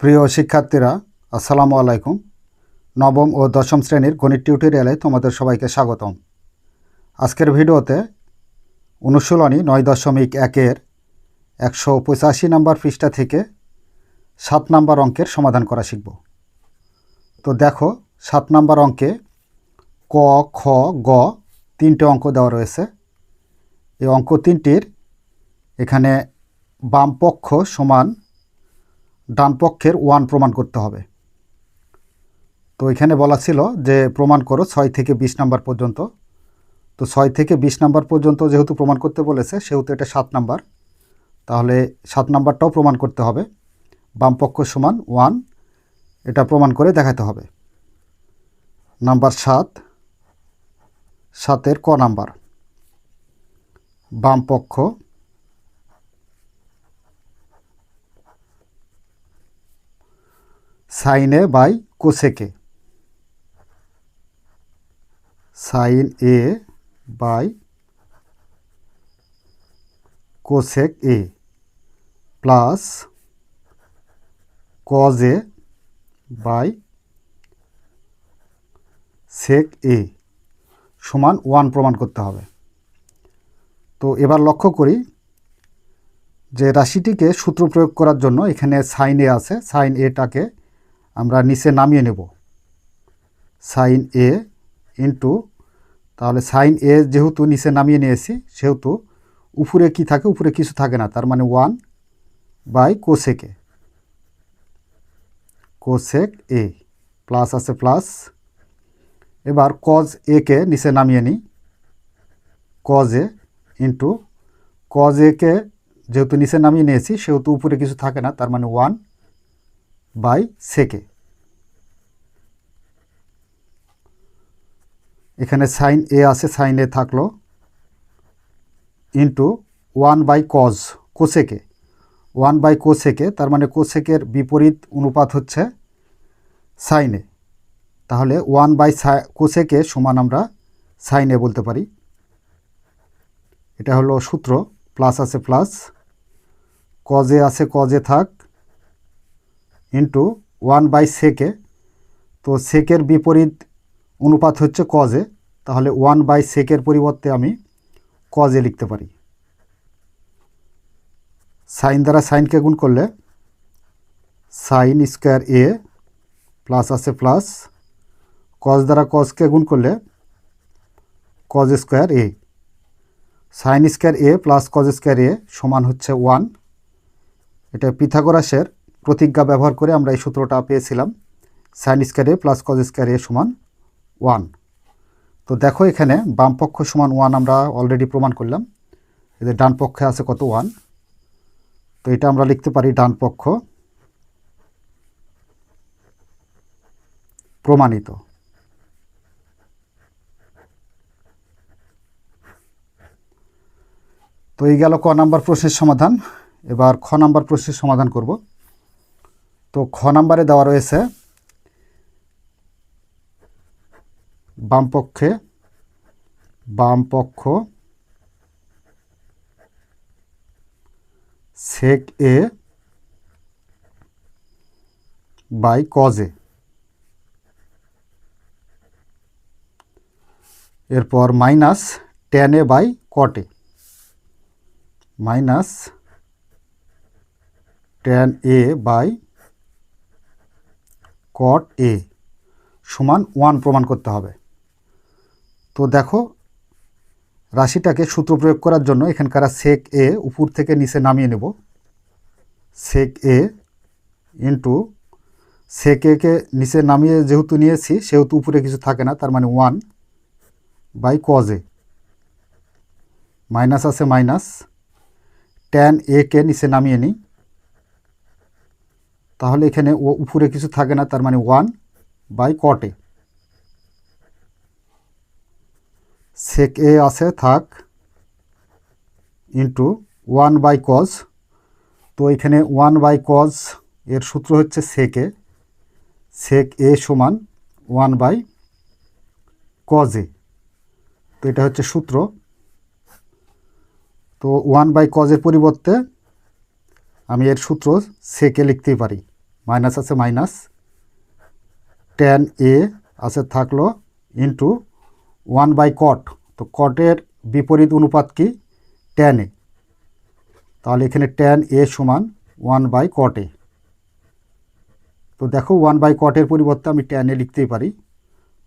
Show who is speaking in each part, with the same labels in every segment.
Speaker 1: প্রিয় শিক্ষার্থীরা, আসসালামু আলাইকুম। নবম ও দশম শ্রেণীর গণিত টিউটোরিয়ালে তোমাদের সবাইকে স্বাগতম। আজকের ভিডিওতে অনুশীলনী 9.1-এর 185 নম্বর পৃষ্ঠা থেকে 7 নম্বর অঙ্কের সমাধান করা শিখব। তো দেখো, 7 নম্বর অঙ্কে ক, খ, গ 3টে অঙ্ক দেওয়া রয়েছে। এই অঙ্ক 3টির এখানে বাম পক্ষ সমান ডান পক্ষের 1 প্রমাণ করতে হবে। তো এখানে বলা ছিল যে প্রমাণ করো 6 থেকে 20 নাম্বার পর্যন্ত। তো 6 থেকে 20 নাম্বার পর্যন্ত যেহেতু প্রমাণ করতে বলেছে, সেহেতু এটা 7 নাম্বার। তাহলে 7 নাম্বারটাও প্রমাণ করতে হবে। বাম পক্ষ সমান 1, এটা প্রমাণ করে দেখাতে হবে। নাম্বার 7, 7-এর ক নাম্বার। বাম পক্ষ sine A by cosec A, sine A by cosec A plus cos A by sec A সমান 1 প্রমাণ করতে হবে। তো এবার লক্ষ্য করি যে রাশিটিকে সূত্র প্রয়োগ করার জন্য এখানে সাইন এ আছে, সাইন এটাকে আমরা নিচে নামিয়ে নেব। সাইন এ ইন্টু, তাহলে সাইন এ যেহেতু নিচে নামিয়ে নিয়েছি, সেহেতু উপরে কি থাকে? উপরে কিছু থাকে না, তার মানে 1 বাই কোসেকে, কোসেক এ প্লাস আছে প্লাস। এবার কজ একে নিচে নামিয়ে নিই, কজ এ ইন্টু কজ একে যেহেতু নিচে নামিয়ে নিয়েছি, সেহেতু উপরে কিছু থাকে না, তার মানে 1 বাই সেকে। এখানে সাইন এ আছে, সাইন এ থাকলো ইন্টু 1 বাই কজ, কোসেকে 1 বাই কোসেকে, তার মানে কোসেকের বিপরীত অনুপাত হচ্ছে সাইন এ। তাহলে 1 বাই কোসেকে সমান আমরা সাইন এ বলতে পারি। এটা হলো সূত্র। প্লাস আছে প্লাস, কজে আছে কজে থাক, ইন্টু 1 বাই সেকে। তো সেকের বিপরীত অনুপাত হচ্ছে কজে, তাহলে 1 বাই সেকের পরিবর্তে আমি কজে লিখতে পারি। সাইন দ্বারা সাইনকে গুণ করলে সাইন স্কোয়ার এ প্লাস আছে প্লাস, কজ দ্বারা কজকে গুণ করলে cos square A. Sign square A plus cos square এ সমান হচ্ছে 1। এটা পিথাগোরাসের প্রতিজ্ঞা ব্যবহার করে আমরা এই সূত্রটা পেয়েছিলাম, sign square A plus cos square এ সমান 1। তো দেখো, এখানে বাম পক্ষ সমান 1 আমরা অলরেডি প্রমাণ করলাম। এদের ডান পক্ষে আছে কত? 1। তো এটা আমরা লিখতে পারি ডান পক্ষ প্রমাণিত। তো এই গেল ক নাম্বার প্রশ্নের সমাধান। এবার খ নাম্বার প্রশ্নের সমাধান করব। তো খ নাম্বারে দেওয়া রয়েছে বাম পক্ষ সেক এ বাই কজ এ, এরপর minus tan A by cot A, minus tan A by cot A সমান 1 প্রমাণ করতে হবে। তো দেখো, রাশিটাকে সূত্র প্রয়োগ করার জন্য এখানকার সেক এ উপর থেকে নিচে নামিয়ে নেব। সেক এ ইন্টু সেক একে নিচে নামিয়ে যেহেতু নিয়েছি, সেহেতু উপরে কিছু থাকে না, তার মানে 1 বাই কজ এ, মাইনাস আছে মাইনাস, ট্যান এ কে নিচে নামিয়ে নিই, তাহলে এখানে উপরে কিছু থাকে না, তার মানে 1 বাই কট এ। সেক এ আছে থাক ইন্টু 1 বাই কজ। তো এখানে 1 বাই কজ এর সূত্র হচ্ছে সেক এ সমান 1 বাই কজ এ। তো এটা হচ্ছে সূত্র। তো 1 বাই কজের পরিবর্তে আমি এর সূত্র সেকে লিখতেই পারি, মাইনাস আছে মাইনাস, ট্যান এ আছে থাকলো ইন্টু 1/cot। তো কটের বিপরীত অনুপাত কি? Tan A. তাহলে এখানে ট্যান এ সমান 1/cot এ। তো দেখো 1/cot এর পরিবর্তে আমি ট্যান এ লিখতেই পারি।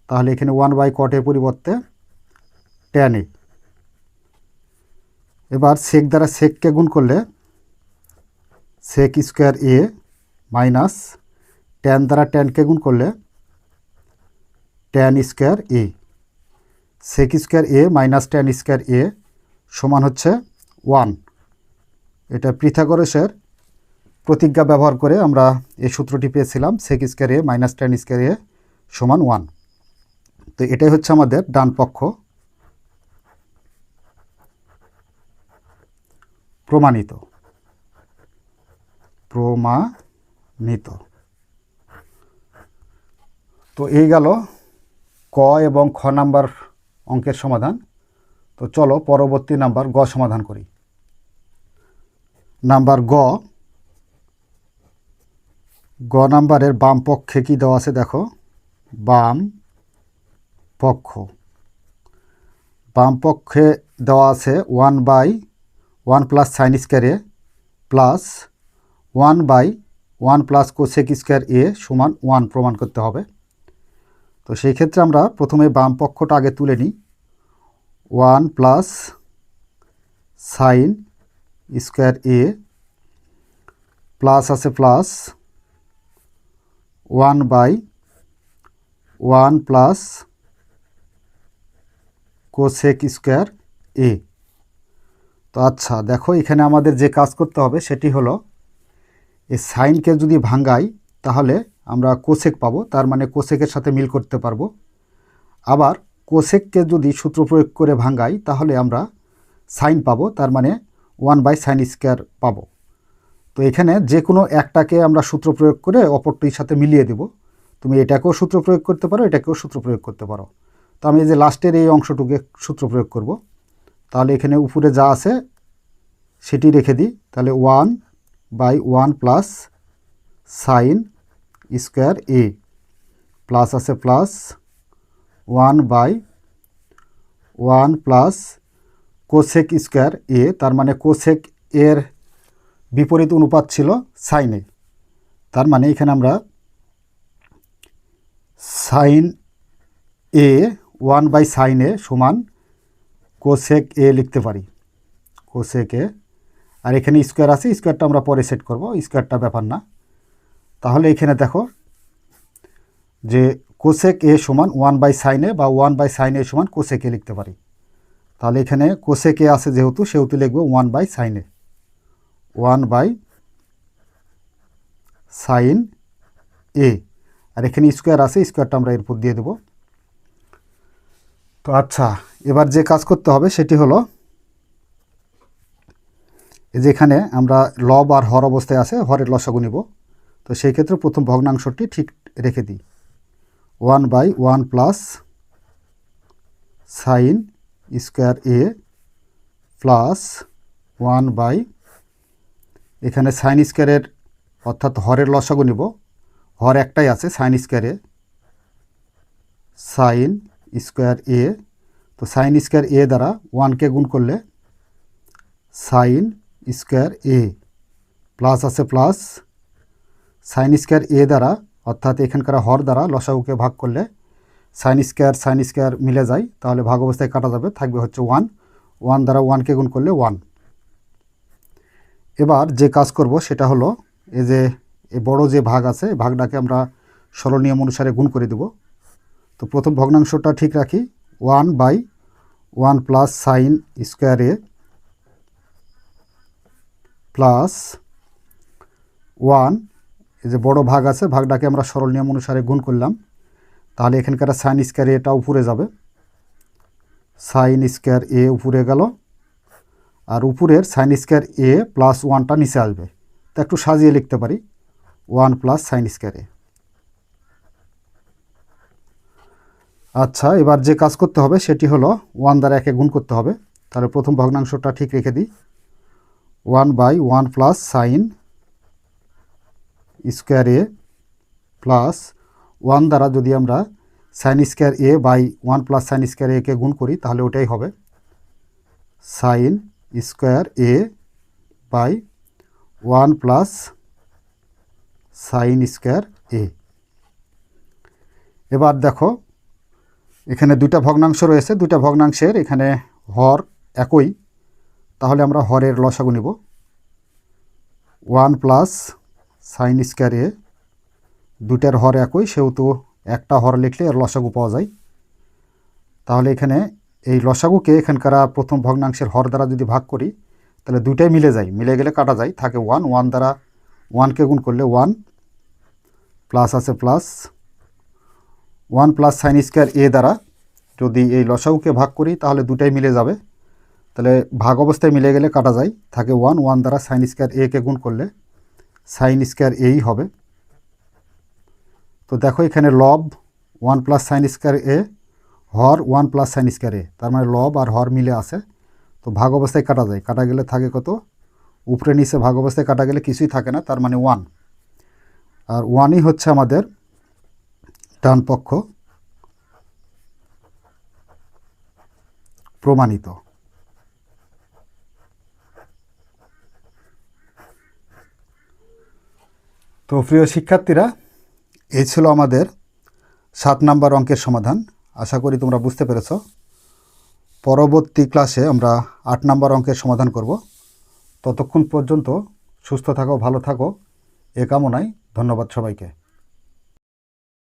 Speaker 1: তাহলে এখানে 1/cot এর পরিবর্তে ট্যান এ। এবার সেক দ্বারা সেককে গুণ করলে সেক স্কোয়ার এ মাইনাস ট্যান দ্বারা ট্যানকে গুণ করলে ট্যান স্কোয়ার এ। সেক স্কোয়ার এ মাইনাস ট্যান স্কোয়ার এ সমান হচ্ছে 1। এটা পিথাগোরাসের প্রতিজ্ঞা ব্যবহার করে আমরা এই সূত্রটি পেয়েছিলাম, সেক স্কোয়ার এ মাইনাস ট্যান স্কোয়ার এ সমান 1। তো এটাই হচ্ছে আমাদের ডান পক্ষ প্রমাণিত। তো এই গেল ক এবং খ নাম্বার অঙ্কের সমাধান। তো চলো পরবর্তী নাম্বার গ সমাধান করি। নাম্বার গ নাম্বারের বাম পক্ষে কি দেওয়া আছে দেখো, বাম পক্ষে দেওয়া আছে 1/1 plus sine square A plus 1/1 plus cosec square এ সমান 1 প্রমাণ করতে হবে। তো সেই ক্ষেত্রে আমরা প্রথমে বাম পক্ষটা আগে তুলে নিই। 1 plus sine square A plus আছে প্লাস 1/1 প্লাস কোসেক স্কোয়ার এ। তো আচ্ছা দেখো এখানে আমাদের যে কাজ করতে হবে সেটি হলো এই সাইনকে যদি ভাঙ্গাই তাহলে আমরা কোসেক পাবো, তার মানে কোসেকের সাথে মিল করতে পারবো। আবার কোসেককে যদি সূত্র প্রয়োগ করে ভাঙ্গাই তাহলে আমরা সাইন পাবো, তার মানে 1/sin স্কোয়ার পাবো। তো এখানে যে কোনো একটাকে আমরা সূত্র প্রয়োগ করে অপরটির সাথে মিলিয়ে দেব। তুমি এটাকেও সূত্র প্রয়োগ করতে পারো, এটাকেও সূত্র প্রয়োগ করতে পারো। তো আমি এই যে লাস্টের এই অংশটুকে সূত্র প্রয়োগ করব। তাহলে এখানে উপরে যা আছে সেটি রেখে দিই। তাহলে 1/1 plus sine square A plus আছে প্লাস 1/1 প্লাস কোসেক স্কোয়ার এ, তার মানে কোসেক এর বিপরীত অনুপাত ছিল সাইন এ। তার মানে এখানে আমরা সাইন এ 1/sin এ সমান কোসেক এ লিখতে পারি, কোসেক এ। আর এখানে স্কোয়ার আছে, স্কোয়ারটা আমরা পরে সেট করব, স্কোয়ারটা ব্যাপার না। তাহলে এখানে দেখো যে কোসেক এ সমান 1/sin এ বা 1/sin এ সমান কোসেক এ লিখতে পারি। তাহলে এখানে কোসেক এ আছে যেহেতু সেহেতু লিখব 1/sin এ, 1/sin এ। আর এখানে স্কোয়ার আছে, স্কোয়ারটা আমরা এরপর দিয়ে দেব। তো আচ্ছা এবার যে কাজ করতে হবে সেটি হলো যেখানে আমরা লব আর হর অবস্থায় আছে, হরের লসাগু নিব। তো সেই ক্ষেত্রে প্রথম ভগ্নাংশটি ঠিক রেখে দিই, 1/1 plus sine square A plus 1/ এখানে সাইন স্কোয়ারের অর্থাৎ হরের লসাগু নিব। হর একটাই আছে সাইন স্কোয়ারে, সাইন স্কোয়ার এ। তো সাইন স্কোয়ার এ দ্বারা 1কে গুণ করলে সাইন স্কোয়ার এ প্লাস আছে প্লাস সাইন স্কোয়ার এ দ্বারা অর্থাৎ এখানকার হর দ্বারা লসাগুকে ভাগ করলে সাইন স্কোয়ার মিলে যায়, তাহলে ভাগ অবস্থায় কাটা যাবে, থাকবে হচ্ছে 1 দ্বারা 1কে গুণ করলে 1। এবার যে কাজ করব সেটা হলো এই যে এই বড় যে ভাগ আছে ভাগটাকে আমরা সরল নিয়ম অনুসারে গুণ করে দেব। তো প্রথম ভগ্নাংশটা ঠিক রাখি, 1/1 plus sine square A plus 1, এই যে বড় ভাগ আছে ভাগটাকে আমরা সরল নিয়ম অনুসারে গুণ করলাম। তাহলে এখানকার সাইন স্কোয়ার এটা উপরে যাবে, সাইন স্কোয়ার এ উপরে গেল, আর উপরের সাইন স্কোয়ার এ প্লাস 1টা নিচে আসবে। তো একটু সাজিয়ে লিখতে পারি 1 প্লাস সাইন স্কোয়ার এ। আচ্ছা এবার যে কাজ করতে হবে সেটি হলো 1 দ্বারা একে গুণ করতে হবে। তাহলে প্রথম ভগ্নাংশটা ঠিক রেখে দিই, 1/1 plus sine square A plus 1 দ্বারা যদি আমরা sine square A by 1 plus sine square একে গুণ করি তাহলে ওটাই হবে sine square A by 1 plus sine square A. এবার দেখো এখানে দুইটা ভগ্নাংশ রয়েছে, দুইটা ভগ্নাংশের এখানে হর একই, তাহলে আমরা হরের লসাগু নিব 1 প্লাস সাইন স্কোয়ার এ, দুইটার হর একই সেহেতু একটা হর লিখলে এর লসাগু পাওয়া যায়। তাহলে এখানে এই লসাগুকে এখানকার প্রথম ভগ্নাংশের হর দ্বারা যদি ভাগ করি তাহলে দুইটাই মিলে যায়, মিলে গেলে কাটা যায়, থাকে 1, 1 দ্বারা 1কে গুণ করলে 1 প্লাস আছে প্লাস 1 প্লাস সাইন স্কোয়ার এ দ্বারা যদি এই লসাগুকে ভাগ করি তাহলে দুটাই মিলে যাবে, তাহলে ভাগ অবস্থায় মিলে গেলে কাটা যায়, থাকে 1, 1 দ্বারা সাইন স্কোয়ার একে গুণ করলে সাইন স্কোয়ার এই হবে। তো দেখো এখানে লব 1 প্লাস সাইন স্কোয়ার এ, হর 1 প্লাস সাইন স্কোয়ার এ, তার মানে লব আর হর মিলে আছে, তো ভাগ অবস্থায় কাটা যায়, কাটা গেলে থাকে কত, উপরে নিচে ভাগ অবস্থায় কাটা গেলে কিছুই থাকে না, তার মানে 1, আর 1ই হচ্ছে আমাদের ডান পক্ষ প্রমাণিত। তো প্রিয় শিক্ষার্থীরা, এই ছিল আমাদের 7 নাম্বার অঙ্কের সমাধান। আশা করি তোমরা বুঝতে পেরেছ। পরবর্তী ক্লাসে আমরা 8 নাম্বার অঙ্কের সমাধান করব। ততক্ষণ পর্যন্ত সুস্থ থাকো, ভালো থাকো, এ কামনায় ধন্যবাদ সবাইকে।